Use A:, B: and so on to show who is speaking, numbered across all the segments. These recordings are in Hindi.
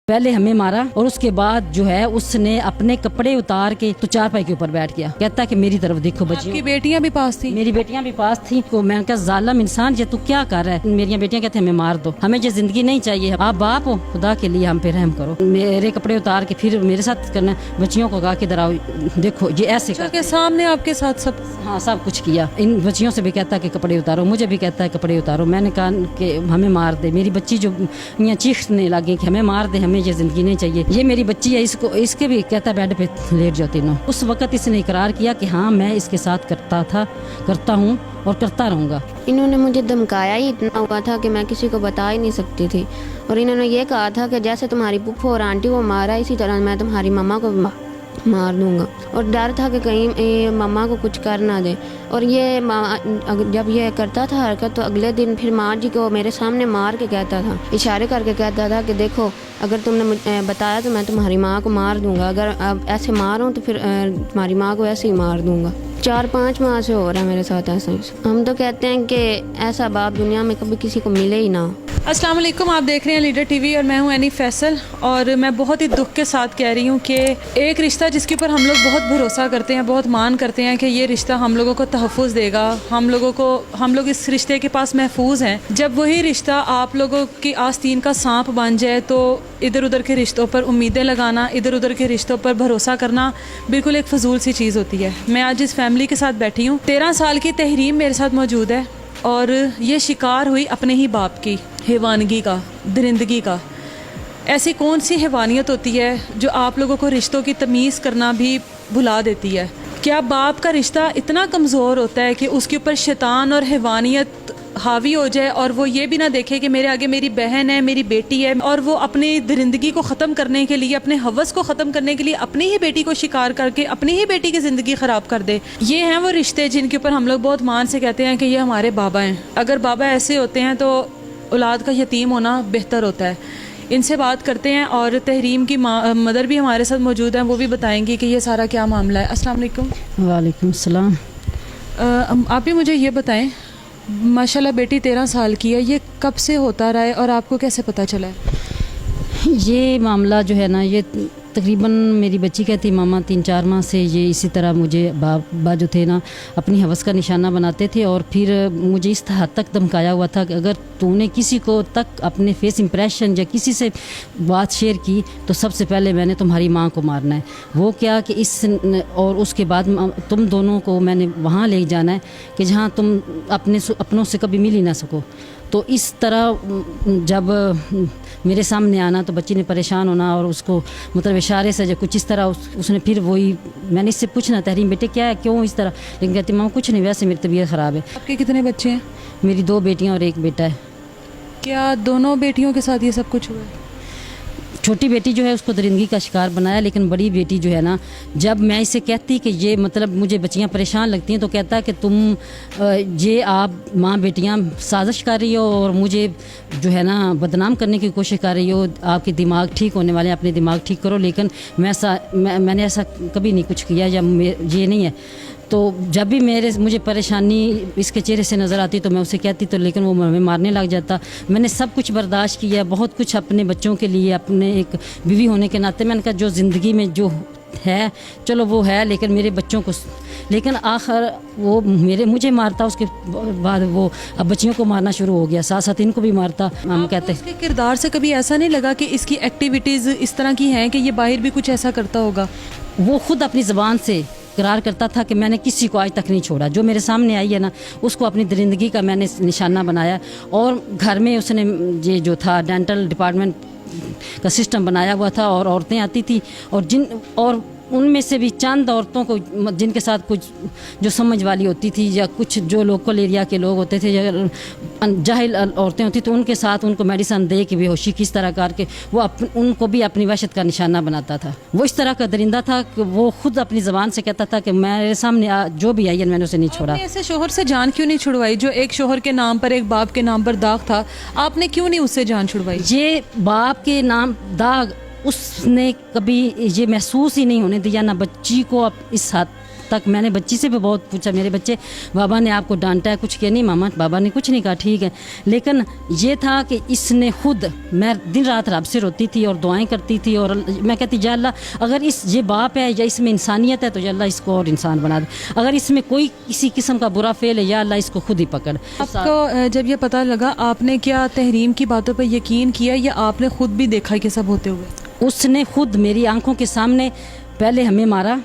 A: पहले हमें मारा और उसके बाद जो है उसने अपने कपड़े उतार के तो चारपाई के ऊपर बैठ गया। कहता कि मेरी तरफ देखो बच्चियों।
B: आपकी बेटियां भी पास थी?
A: मेरी बेटियां भी पास थी। तो मैं कहा जालिम इंसान ये तू क्या कर रहा है। मेरी बेटियां कहते हमें मार दो, हमें ये जिंदगी नहीं चाहिए, आप बाप हो, खुदा के लिए हम पे रहम करो। मेरे कपड़े उतार के फिर मेरे साथ करना, बच्चियों को कहा कि इधर आओ देखो ये ऐसे
B: के सामने आपके साथ सब?
A: हाँ सब कुछ किया। इन बच्चियों से भी कहता कि कपड़े उतारो, मुझे भी कहता है कपड़े उतारो। मैंने कहा कि हमें मार दे। मेरी बच्ची जो यहाँ चीखने लगी कि हमें मार दे, हमें ये जिंदगी नहीं चाहिए। ये मेरी बच्ची है, इसको इसके भी कहता बेड पे लेट जाओ तीनों। उस वक्त इसने इकरार किया कि हाँ मैं इसके साथ करता हूँ और करता रहूँगा।
C: इन्होंने मुझे धमकाया ही इतना हुआ था कि मैं किसी को बता ही नहीं सकती थी। और इन्होंने ये कहा था कि जैसे तुम्हारी पुप्पो और आंटी को मारा इसी तरह मैं तुम्हारी मम्मा को मार दूंगा। और डर था कि कहीं मम्मा को कुछ कर ना दे। और ये जब ये करता था हरकत तो अगले दिन फिर माँ जी को मेरे सामने मार के कहता था, इशारे करके कहता था कि देखो अगर तुमने मुझे बताया तो मैं तुम्हारी माँ को मार दूंगा, अगर अब ऐसे मारूं तो फिर तुम्हारी माँ को ऐसे ही मार दूंगा। 4-5 माह से हो रहा है मेरे साथ ऐसा। हम तो कहते हैं कि ऐसा बाप दुनिया में कभी किसी को मिले ही ना।
B: अस्सलाम वालेकुम, आप देख रहे हैं लीडर टीवी और मैं हूं एनी फैसल। और मैं बहुत ही दुख के साथ कह रही हूं कि एक रिश्ता जिसके ऊपर हम लोग बहुत भरोसा करते हैं, बहुत मान करते हैं कि ये रिश्ता हम लोगों को तहफ़्फ़ुज़ देगा, हम लोग इस रिश्ते के पास महफूज हैं, जब वही रिश्ता आप लोगों की आस्तीन का सांप बन जाए तो इधर उधर के रिश्तों पर उम्मीदें लगाना, इधर उधर के रिश्तों पर भरोसा करना बिल्कुल एक फजूल सी चीज़ होती है। मैं आज इस फैमिली के साथ बैठी हूँ। 13 साल की तहरीम मेरे साथ मौजूद है और ये शिकार हुई अपने ही बाप की हैवानगी का, दरिंदगी का। ऐसी कौन सी हैवानियत होती है जो आप लोगों को रिश्तों की तमीज़ करना भी भुला देती है? क्या बाप का रिश्ता इतना कमज़ोर होता है कि उसके ऊपर शैतान और हैवानियत हावी हो जाए और वो ये भी ना देखे कि मेरे आगे मेरी बहन है, मेरी बेटी है, और वो अपनी दरिंदगी को ख़त्म करने के लिए, अपने हवस को ख़त्म करने के लिए अपनी ही बेटी को शिकार करके अपनी ही बेटी की ज़िंदगी ख़राब कर दे? ये हैं वो रिश्ते जिनके ऊपर हम लोग बहुत मान से कहते हैं कि ये हमारे बाबा हैं। अगर बाबा ऐसे होते हैं तो औलाद का यतीम होना बेहतर होता है। इनसे बात करते हैं और तहरीम की मदर भी हमारे साथ मौजूद हैं, वो भी बताएंगी कि ये सारा क्या मामला है। अस्सलाम वालेकुम।
A: वालेकुम सलाम।
B: आप भी मुझे ये बताएं, माशाल्लाह बेटी 13 साल की है, ये कब से होता रहा है और आपको कैसे पता चला है?
A: ये मामला जो है ना, ये तकरीबन मेरी बच्ची कहती मामा 3-4 माह से ये इसी तरह मुझे बाबा जो थे ना अपनी हवस का निशाना बनाते थे। और फिर मुझे इस हद तक धमकाया हुआ था कि अगर तूने किसी को तक अपने फेस इंप्रेशन या किसी से बात शेयर की तो सबसे पहले मैंने तुम्हारी माँ को मारना है। वो क्या कि और उसके बाद तुम दोनों को मैंने वहाँ ले जाना है कि जहाँ तुम अपनों से कभी मिल ही ना सको। तो इस तरह जब मेरे सामने आना तो बच्ची ने परेशान होना और उसको मतलब इशारे से कुछ इस तरह उसने फिर वही, मैंने इससे पूछना तहरीम बेटे क्या है, क्यों इस तरह, लेकिन कहती माँ कुछ नहीं, वैसे मेरी तबीयत ख़राब है।
B: आपके कितने बच्चे हैं?
A: मेरी 2 बेटियाँ और 1 बेटा है।
B: क्या दोनों बेटियों के साथ ये सब कुछ हुआ है?
A: छोटी बेटी जो है उसको दरिंदगी का शिकार बनाया, लेकिन बड़ी बेटी जो है ना, जब मैं इसे कहती कि ये मतलब मुझे बच्चियां परेशान लगती हैं तो कहता है कि तुम ये आप माँ बेटियां साजिश कर रही हो और मुझे जो है ना बदनाम करने की कोशिश कर रही हो, आपके दिमाग ठीक होने वाले हैं, अपने दिमाग ठीक करो। लेकिन मैंने ऐसा कभी नहीं कुछ किया या ये नहीं है। तो जब भी मुझे परेशानी इसके चेहरे से नज़र आती तो मैं उसे कहती तो, लेकिन वो हमें मारने लग जाता। मैंने सब कुछ बर्दाश्त किया, बहुत कुछ अपने बच्चों के लिए, अपने एक बीवी होने के नाते मैंने कहा जो ज़िंदगी में जो है चलो वो है, लेकिन मेरे बच्चों को, लेकिन आखिर वो मुझे मारता, उसके बाद वो अब बच्चियों को मारना शुरू हो गया, साथ साथ इनको भी मारता। हम कहते हैं
B: इसके किरदार से कभी ऐसा नहीं लगा कि इसकी एक्टिविटीज़ इस तरह की हैं कि ये बाहर भी कुछ ऐसा करता होगा?
A: वो खुद अपनी ज़बान से इकरार करता था कि मैंने किसी को आज तक नहीं छोड़ा, जो मेरे सामने आई है ना उसको अपनी दरिंदगी का मैंने निशाना बनाया। और घर में उसने ये जो था डेंटल डिपार्टमेंट का सिस्टम बनाया हुआ था और औरतें आती थी और उनमें से भी चंद औरतों को जिनके साथ कुछ जो समझ वाली होती थी या कुछ जो लोकल एरिया के लोग होते थे या जाहिल औरतें होती तो उनके साथ उनको मेडिसन दे के बेहोशी किस तरह करके वो उनको भी अपनी वहशत का निशाना बनाता था। वो इस तरह का दरिंदा था कि वो खुद अपनी ज़बान से कहता था कि मेरे सामने जो भी आई है मैंने उसे नहीं छोड़ा।
B: ऐसे शोहर से जान क्यों नहीं छुड़वाई? जो एक शोहर के नाम पर, एक बाप के नाम पर दाग था, आपने क्यों नहीं उससे जान छुड़वाई?
A: ये बाप के नाम दाग उसने कभी ये महसूस ही नहीं होने दिया, ना बच्ची को इस हद तक मैंने बच्ची से भी बहुत पूछा, मेरे बच्चे बाबा ने आपको डांटा है, कुछ किया नहीं मामा, बाबा ने कुछ नहीं कहा, ठीक है। लेकिन ये था कि इसने खुद, मैं दिन रात रब से रोती थी और दुआएं करती थी और मैं कहती या अल्लाह अगर ये बाप है या इसमें इंसानियत है तो या अल्लाह इसको और इंसान बना दे, अगर इसमें कोई किसी किस्म का बुरा फेल है या अल्लाह इसको खुद ही पकड़।
B: आपको जब ये पता लगा आपने क्या तहरीम की बातों पर यकीन किया या आपने खुद भी देखा कि सब होते हुए?
A: उसने खुद मेरी आंखों के सामने पहले हमें मारा,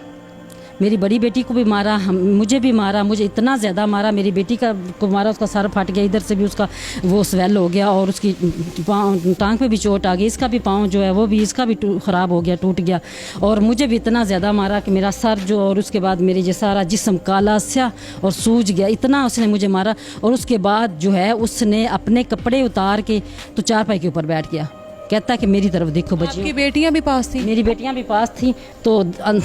A: मेरी बड़ी बेटी को भी मारा, मुझे भी मारा, मुझे इतना ज़्यादा मारा, मेरी बेटी को मारा, उसका सर फट गया, इधर से भी उसका वो स्वेल हो गया और उसकी टांग पे भी चोट आ गई, इसका भी पाँव जो है वो भी इसका भी ख़राब हो गया, टूट गया। और मुझे भी इतना ज़्यादा मारा कि मेरा सर जो और उसके बाद मेरे ये सारा जिस्म काला स्या और सूज गया, इतना उसने मुझे मारा। और उसके बाद जो है उसने अपने कपड़े उतार के तो चारपाई के ऊपर बैठ गया, कहता है कि मेरी तरफ देखो बच्ची।
B: आपकी बेटियां भी पास थी?
A: मेरी बेटियां भी पास थी, तो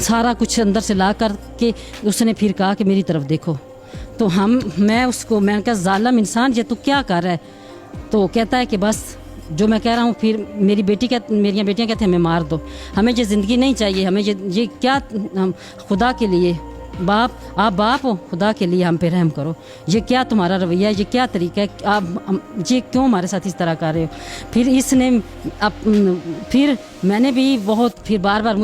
A: सारा कुछ अंदर से ला कर के उसने फिर कहा कि मेरी तरफ देखो। तो मैंने कहा जालिम इंसान ये तू क्या कर रहा है? तो कहता है कि बस जो मैं कह रहा हूँ। फिर मेरी बेटियां कहते हैं हमें मार दो, हमें ये ज़िंदगी नहीं चाहिए, हमें ये क्या, हम खुदा के लिए बाप, आप बाप हो, खुदा के लिए हम पे रहम करो, ये क्या तुम्हारा रवैया है, ये क्या तरीका है, आप ये क्यों हमारे साथ इस तरह कर रहे हो? फिर इसने फिर मैंने भी बहुत फिर बार बार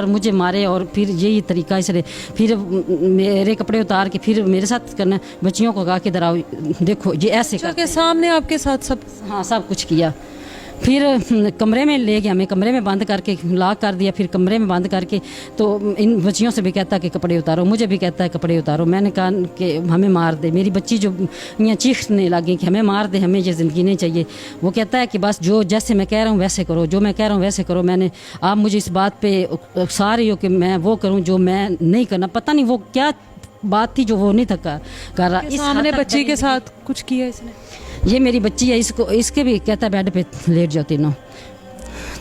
A: मुझे मारे और फिर यही तरीका इसने फिर मेरे कपड़े उतार के फिर मेरे साथ करना, बच्चियों को कहा कि इधर आओ देखो ये ऐसे
B: के सामने आपके साथ सब?
A: हाँ सब कुछ किया। फिर कमरे में ले गया, मैं कमरे में बंद करके लॉक कर दिया, फिर कमरे में बंद करके तो इन बच्चियों से भी कहता कि कपड़े उतारो, मुझे भी कहता है कपड़े उतारो। मैंने कहा कि हमें मार दे, मेरी बच्ची जो यहाँ चीखने लगी कि हमें मार दे, हमें ये ज़िंदगी नहीं चाहिए। वो कहता है कि बस जो जैसे मैं कह रहा हूँ वैसे करो, जो मैं कह रहा हूँ वैसे करो। आप मुझे इस बात पर उकसा रही हो कि मैं वो करूँ जो मैं नहीं करना। पता नहीं वो क्या बात थी जो वो नहीं था कर रहा।
B: इस सामने बच्ची के साथ कुछ किया इसने?
A: ये मेरी बच्ची है, इसके भी कहता है बेड पे लेट जाओ तीनों।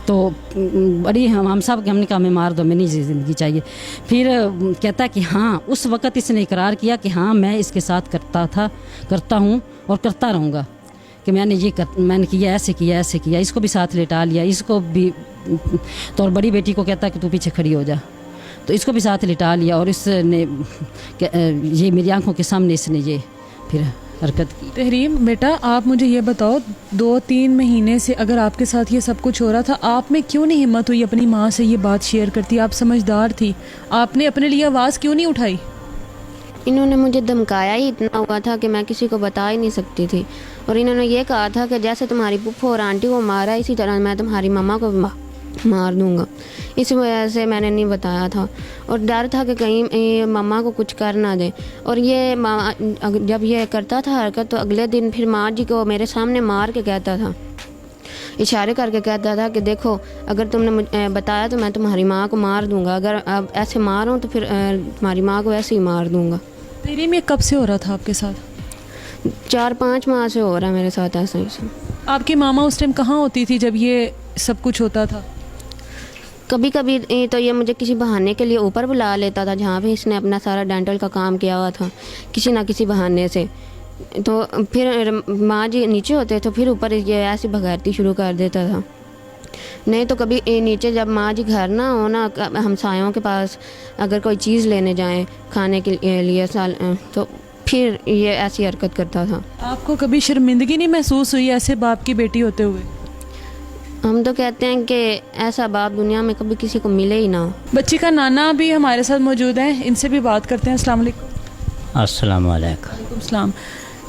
A: तो बड़ी हम सब हमने कहा हमें मार दो, हमें नहीं ज़िंदगी चाहिए। फिर कहता है कि हाँ, उस वक़्त इसने इकरार किया कि हाँ मैं इसके साथ करता हूँ और करता रहूँगा, कि मैंने किया, ऐसे किया, इसको भी साथ लेटा लिया, इसको भी। तो और बड़ी बेटी को कहता है कि तू पीछे खड़ी हो जा, तो इसको भी साथ लिटा लिया और इसने ये मेरी आंखों के सामने इसने ये फिर हरकत की।
B: तहरीम बेटा, आप मुझे ये बताओ, 2-3 महीने से अगर आपके साथ ये सब कुछ हो रहा था, आप में क्यों नहीं हिम्मत हुई अपनी माँ से ये बात शेयर करती? आप समझदार थी, आपने अपने लिए आवाज़ क्यों नहीं उठाई?
C: इन्होंने मुझे धमकाया ही इतना हुआ था कि मैं किसी को बता ही नहीं सकती थी। और इन्होंने ये कहा था कि जैसे तुम्हारी पुप्पो और आंटी को मारा, इसी तरह मैं तुम्हारी मम्मा को मार दूंगा। इस वजह से मैंने नहीं बताया था और डर था कि कहीं मम्मा को कुछ कर ना दे। और ये जब ये करता था हरकत, तो अगले दिन फिर माँ जी को मेरे सामने मार के कहता था, इशारे करके कहता था कि देखो अगर तुमने मुझे बताया तो मैं तुम्हारी माँ को मार दूंगा, अगर अब ऐसे मारूं तो फिर तुम्हारी माँ को ऐसे ही मार दूंगा।
B: तेरी में कब से हो रहा था आपके साथ?
C: 4-5 माह से हो रहा है मेरे साथ ऐसा ही।
B: आपकी मामा उस टाइम कहाँ होती थी जब ये सब कुछ होता था?
C: कभी कभी तो ये मुझे किसी बहाने के लिए ऊपर बुला लेता था, जहाँ पे इसने अपना सारा डेंटल का काम किया हुआ था, किसी ना किसी बहाने से। तो फिर माँ जी नीचे होते तो फिर ऊपर ये ऐसी भगाती शुरू कर देता था। नहीं तो कभी नीचे जब माँ जी घर ना हो ना, हमसायों के पास अगर कोई चीज़ लेने जाएं खाने के लिए तो फिर ये ऐसी हरकत करता था।
B: आपको कभी शर्मिंदगी नहीं महसूस हुई ऐसे बाप की बेटी होते हुए?
C: हम तो कहते हैं कि ऐसा बाप दुनिया में कभी किसी को मिले ही ना हो।
B: बच्ची का नाना भी हमारे साथ मौजूद है, इनसे भी बात करते हैं। अस्सलाम वालेकुम।
D: अस्सलाम वालेकुम।
B: वालेकुम सलाम।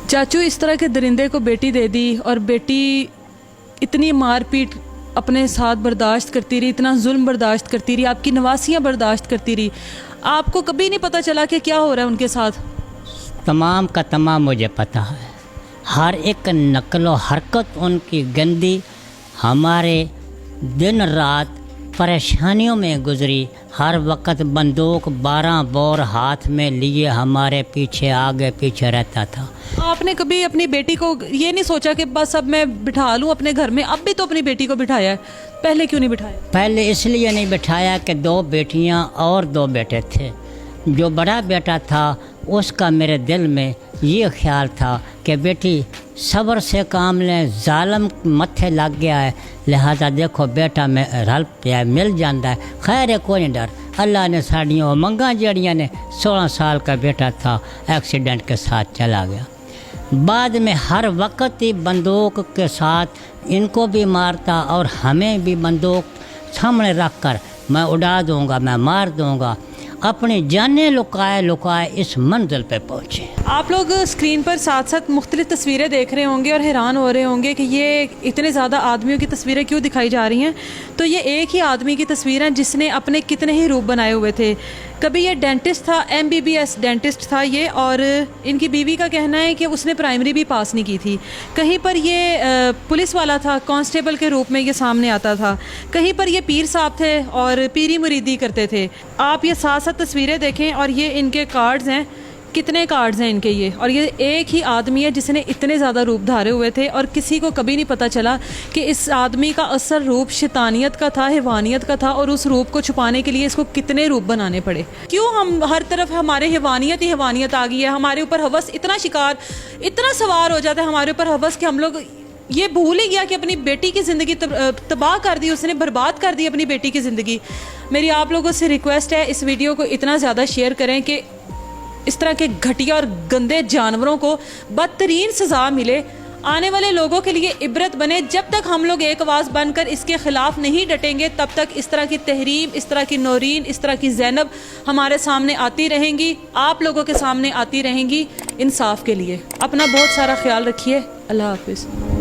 B: चाचू, इस तरह के दरिंदे को बेटी दे दी और बेटी इतनी मारपीट अपने साथ बर्दाश्त करती रही, इतना जुल्म बर्दाश्त करती रही, आपकी नवासियाँ बर्दाश्त करती रही, आपको कभी नहीं पता चला कि क्या हो रहा है उनके साथ?
D: तमाम का तमाम मुझे पता है, हर एक नकलो हरकत उनकी गंदी हमारे दिन रात परेशानियों में गुजरी। हर वक्त बंदूक 12 बोर हाथ में लिए हमारे पीछे आगे पीछे रहता था।
B: आपने कभी अपनी बेटी को ये नहीं सोचा कि बस अब मैं बिठा लूँ अपने घर में? अब भी तो अपनी बेटी को बिठाया है, पहले क्यों नहीं बिठाया?
D: पहले इसलिए नहीं बिठाया कि 2 बेटियां और 2 बेटे थे। जो बड़ा बेटा था उसका मेरे दिल में ये ख्याल था कि बेटी सब्र से काम लें, जालिम मत्थे लग गया है, लिहाजा देखो बेटा में रल पिया मिल जाता है, खैर है कोई नहीं डर, अल्लाह ने साड़ियों मंगा जड़ियाँ ने 16 साल का बेटा था एक्सीडेंट के साथ चला गया। बाद में हर वक्त ही बंदूक के साथ इनको भी मारता और हमें भी बंदूक सामने रख कर मैं उड़ा दूँगा, मैं मार दूँगा। अपनी जानें लुकाए लुकाए इस मंजिल पे पहुँचे।
B: आप लोग स्क्रीन पर साथ साथ मुख्तलिफ तस्वीरें देख रहे होंगे और हैरान हो रहे होंगे कि ये इतने ज़्यादा आदमियों की तस्वीरें क्यों दिखाई जा रही हैं। तो ये एक ही आदमी की तस्वीर है जिसने अपने कितने ही रूप बनाए हुए थे। कभी ये डेंटिस्ट था, MBBS डेंटिस्ट था ये, और इनकी बीवी का कहना है कि उसने प्राइमरी भी पास नहीं की थी। कहीं पर ये पुलिस वाला था, कांस्टेबल के रूप में ये सामने आता था। कहीं पर ये पीर साहब थे और पीरी मुरीदी करते थे। आप ये साथ साथ तस्वीरें देखें और ये इनके कार्ड्स हैं, कितने कार्ड्स हैं इनके ये। और ये एक ही आदमी है जिसने इतने ज़्यादा रूप धारे हुए थे और किसी को कभी नहीं पता चला कि इस आदमी का असल रूप शैतानियत का था, हैवानियत का था, और उस रूप को छुपाने के लिए इसको कितने रूप बनाने पड़े। क्यों हम हर तरफ हमारे हैवानियत ही हैवानियत आ गई है, हमारे ऊपर हवस इतना शिकार, इतना सवार हो जाता है हमारे ऊपर हवस कि हम लोग ये भूल ही गया कि अपनी बेटी की ज़िंदगी तबाह कर दी, उसने बर्बाद कर दी अपनी बेटी की ज़िंदगी। मेरी आप लोगों से रिक्वेस्ट है, इस वीडियो को इतना ज़्यादा शेयर करें कि इस तरह के घटिया और गंदे जानवरों को बदतरीन सज़ा मिले, आने वाले लोगों के लिए इबरत बने। जब तक हम लोग एक आवाज़ बनकर इसके ख़िलाफ़ नहीं डटेंगे तब तक इस तरह की तहरीम, इस तरह की नौरीन, इस तरह की ज़ैनब हमारे सामने आती रहेंगी, आप लोगों के सामने आती रहेंगी इंसाफ के लिए। अपना बहुत सारा ख्याल रखिए। अल्लाह हाफिज़।